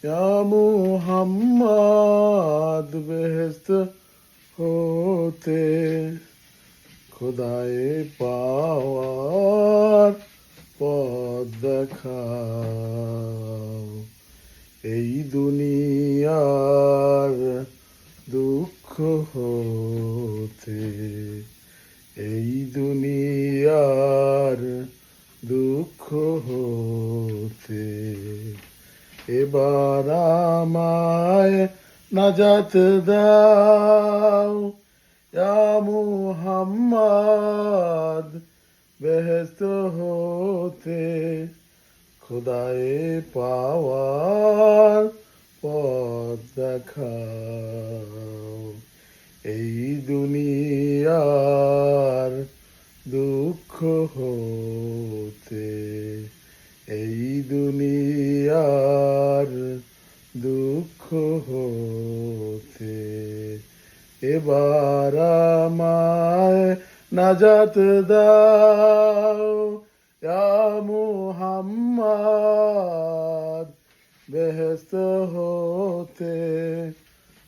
ইয়া মুহাম্মদ বেহেশত হতে খোদায়ে পাওয়ার পথ দেখাও। এই দুনিয়ার দুঃখ হতে, এই দুনিয়ার দুঃখ হতে এবার আমায় নাজাত দাও। ইয়া মুহাম্মদ বেহেশত হতে খোদায়ে পাওয়ার পথ দেখাও। এই দুনিয়ার দুঃখ হতে, এই দুনিয়ার দুঃখ হতে এবার আমায় নাজাত দাও। ইয়া মুহাম্মদ বেহেশত হতে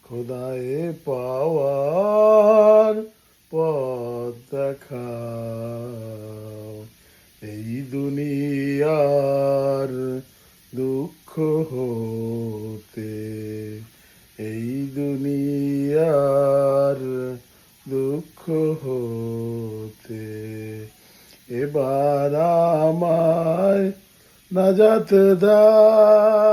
খোদায়ে পাওয়ার পথ দেখাও। এই দুনিয়ার দুঃখ হতে, এই দুনিয়ার দুঃখ হতে এবার আমায় নাজাত দাও।